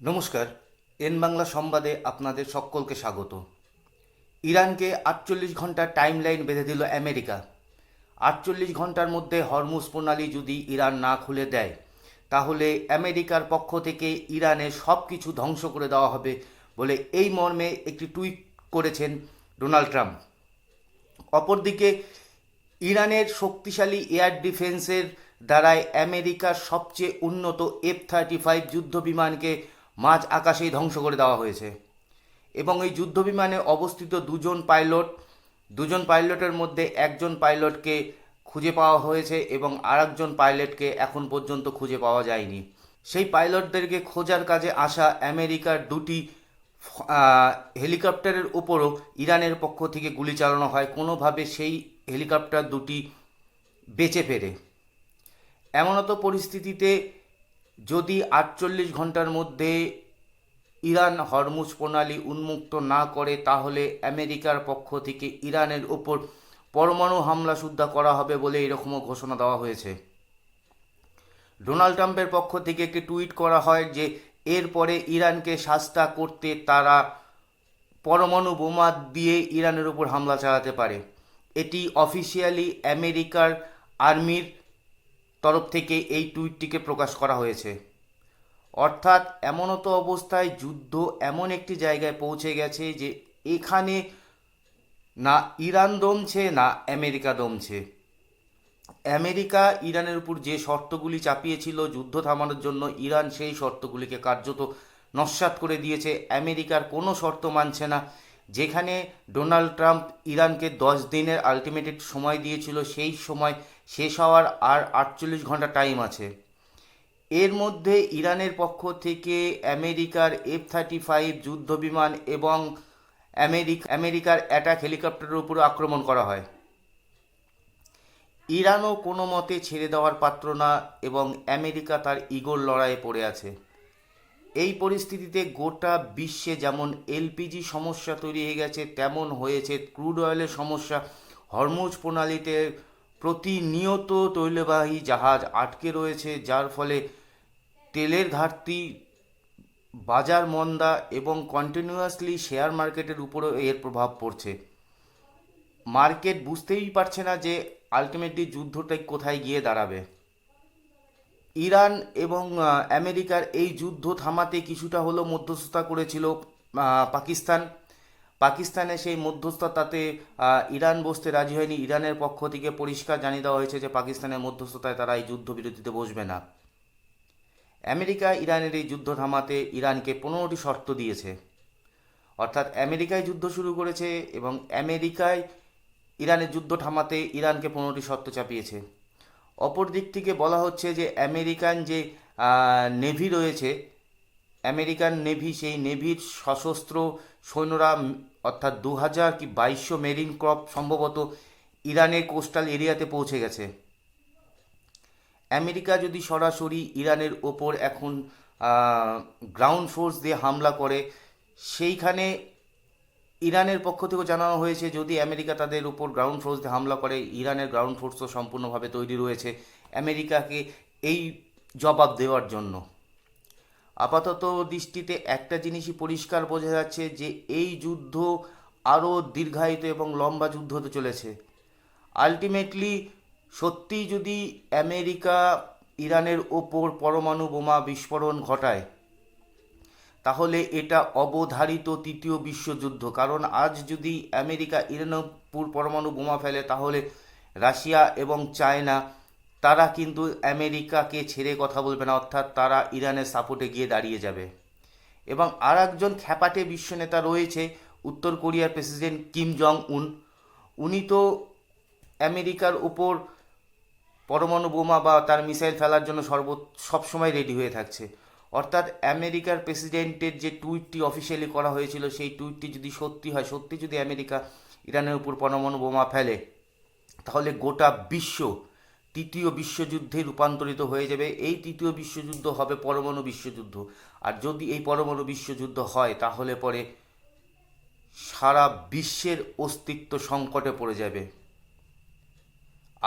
নমস্কার। এন বাংলা সংবাদে আপনাদের সকলকে স্বাগত। ইরানকে 48 ঘন্টা টাইমলাইন বেঁধে দিল আমেরিকা। 48 ঘন্টার মধ্যে হরমুজ প্রণালী যদি ইরান না খুলে দেয়, তাহলে আমেরিকার পক্ষ থেকে ইরানের সব কিছু ধ্বংস করে দেওয়া হবে বলে এই মর্মে একটি টুইট করেছেন ডোনাল্ড ট্রাম্প। অপরদিকে ইরানের শক্তিশালী এয়ার ডিফেন্সের দ্বারাই আমেরিকার সবচেয়ে উন্নত F-35 যুদ্ধ বিমানকে মাঝ আকাশেই ধ্বংস করে দেওয়া হয়েছে এবং এই যুদ্ধ বিমানে অবস্থিত দুজন পাইলটের মধ্যে একজন পাইলটকে খুঁজে পাওয়া হয়েছে এবং আরেকজন পাইলটকে এখন পর্যন্ত খুঁজে পাওয়া যায়নি। সেই পাইলটদেরকে খোঁজার কাজে আসা আমেরিকার দুটি হেলিকপ্টারের উপরও ইরানের পক্ষ থেকে গুলি চালানো হয়, কোনোভাবে সেই হেলিকপ্টার দুটি বেঁচে ফেরে। এমনত পরিস্থিতিতে যদি 48 ঘন্টার মধ্যে ইরান হরমুজ প্রণালী উন্মুক্ত না করে, তাহলে আমেরিকার পক্ষ থেকে ইরানের ওপর পরমাণু হামলা সুদ্ধা করা হবে বলে এরকমও ঘোষণা দেওয়া হয়েছে। ডোনাল্ড ট্রাম্পের পক্ষ থেকে একটি টুইট করা হয় যে এরপরে ইরানকে শাস্তা করতে তারা পরমাণু বোমা দিয়ে ইরানের উপর হামলা চালাতে পারে। এটি অফিসিয়ালি আমেরিকার আর্মির তরফ থেকে এই টুইটটিকে প্রকাশ করা হয়েছে। অর্থাৎ এমনতো অবস্থায় যুদ্ধ এমন একটি জায়গায় পৌঁছে গেছে যে এখানে না ইরান দমছে না আমেরিকা দমছে। আমেরিকা ইরানের উপর যে শর্তগুলি চাপিয়েছিল যুদ্ধ থামানোর জন্য, ইরান সেই শর্তগুলিকে কার্যত নস্যাৎ করে দিয়েছে। আমেরিকার কোনো শর্ত মানছে না। যেখানে ডোনাল্ড ট্রাম্প ইরানকে 10 দিনের আলটিমেটেড সময় দিয়েছিল, সেই সময় শেষ হওয়ার আর 48 ঘন্টা টাইম আছে। এর মধ্যে ইরানের পক্ষ থেকে আমেরিকার F-35 যুদ্ধ বিমান এবং আমেরিকার অ্যাটাক হেলিকপ্টারের উপর আক্রমণ করা হয়। ইরানও কোনো মতে ছেড়ে দেওয়ার পাত্র না এবং আমেরিকা তার ইগোর লড়াইয়ে পড়ে আছে। এই পরিস্থিতিতে গোটা বিশ্বে যেমন এলপিজি সমস্যা তৈরি হয়ে গেছে, তেমন হয়েছে ক্রুড অয়েলের সমস্যা। হরমুজ প্রণালীতে প্রতিনিয়ত তৈলবাহী জাহাজ আটকে রয়েছে, যার ফলে তেলের ঘাটতি, বাজার মন্দা এবং কন্টিনিউয়াসলি শেয়ার মার্কেটের উপরও এর প্রভাব পড়ছে। মার্কেট বুঝতেই পারছে না যে আলটিমেটলি যুদ্ধটা কোথায় গিয়ে দাঁড়াবে। ইরান এবং আমেরিকার এই যুদ্ধ থামাতে কিছুটা হলেও মধ্যস্থতা করেছিল পাকিস্তান। পাকিস্তানে সেই মধ্যস্থতাতে ইরান বসতে রাজি হয়নি। ইরানের পক্ষ থেকে পরিষ্কার জানিয়ে দেওয়া হয়েছে যে পাকিস্তানের মধ্যস্থতায় তারা এই যুদ্ধবিরতিতে বসবে না। আমেরিকা ইরানের এই যুদ্ধ থামাতে ইরানকে 15টি শর্ত দিয়েছে। অর্থাৎ আমেরিকায় যুদ্ধ শুরু করেছে এবং আমেরিকায় ইরানের যুদ্ধ থামাতে ইরানকে 15টি শর্ত চাপিয়েছে। অপর দিক থেকে বলা হচ্ছে যে আমেরিকান যে নেভি রয়েছে, আমেরিকান নেভি, সেই নেভির সশস্ত্র সৈন্যরা অর্থাৎ 2000 কি 2200 মেরিন ক্রপ সম্ভবত ইরানের কোস্টাল এরিয়াতে পৌঁছে গেছে। আমেরিকা যদি সরাসরি ইরানের ওপর এখন গ্রাউন্ড ফোর্স দিয়ে হামলা করে, সেইখানে ইরানের পক্ষ থেকেও জানানো হয়েছে যদি আমেরিকা তাদের উপর গ্রাউন্ড ফোর্স দিয়ে হামলা করে, ইরানের গ্রাউন্ড ফোর্সও সম্পূর্ণভাবে তৈরি রয়েছে আমেরিকাকে এই জবাব দেওয়ার জন্য। আপাতত দৃষ্টিতে একটা জিনিসই পরিষ্কার বোঝা যাচ্ছে যে এই যুদ্ধ আরও দীর্ঘায়িত এবং লম্বা যুদ্ধ হতে চলেছে। আলটিমেটলি সত্যিই যদি আমেরিকা ইরানের ওপর পরমাণু বোমা বিস্ফোরণ ঘটায়, তাহলে এটা অবধারিত তৃতীয় বিশ্বযুদ্ধ। কারণ আজ যদি আমেরিকা ইরানের উপর পরমাণু বোমা ফেলে, তাহলে রাশিয়া এবং চায়না তারা কিন্তু আমেরিকাকে ছেড়ে কথা বলবে না, অর্থাৎ তারা ইরানের সাপোর্টে গিয়ে দাঁড়িয়ে যাবে। এবং আর একজন খ্যাপাটে বিশ্বনেতা রয়েছে, উত্তর কোরিয়ার প্রেসিডেন্ট কিম জং উন। উনি তো আমেরিকার উপর পরমাণু বোমা বা তার মিসাইল ফেলার জন্য সবসময় রেডি হয়ে থাকছে। অর্থাৎ আমেরিকার প্রেসিডেন্টের যে টুইটটি অফিসিয়ালি করা হয়েছিল, সেই টুইটটি যদি সত্যি হয়, সত্যি যদি আমেরিকা ইরানের উপর পরমাণু বোমা ফেলে, তাহলে গোটা বিশ্ব তৃতীয় বিশ্বযুদ্ধে রূপান্তরিত হয়ে যাবে। এই তৃতীয় বিশ্বযুদ্ধ হবে পরমাণু বিশ্বযুদ্ধ। আর যদি এই পরমাণু বিশ্বযুদ্ধ হয়, তাহলে পরে সারা বিশ্বের অস্তিত্ব সংকটে পড়ে যাবে।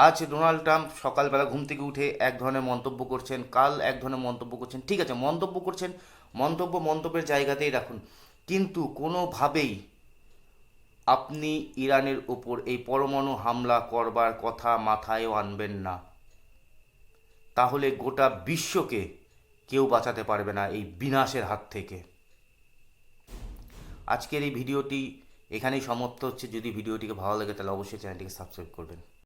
আজ ডোনাল্ড ট্রাম্প সকালবেলা ঘুম থেকে উঠে এক ধরনের মন্তব্য করছেন, কাল এক ধরনের মন্তব্য করছেন, ঠিক আছে মন্তব্য করছেন, মন্তব্যের জায়গাতেই রাখুন, কিন্তু কোনোভাবেই আপনি ইরানের ওপর এই পরমাণু হামলা করবার কথা মাথায়ও আনবেন না। তাহলে গোটা বিশ্বকে কেউ বাঁচাতে পারবে না এই বিনাশের হাত থেকে। আজকের এই ভিডিওটি এখানেই সমাপ্ত হচ্ছে। যদি ভিডিওটিকে ভালো লাগে তাহলে অবশ্যই চ্যানেলটিকে সাবস্ক্রাইব করবেন।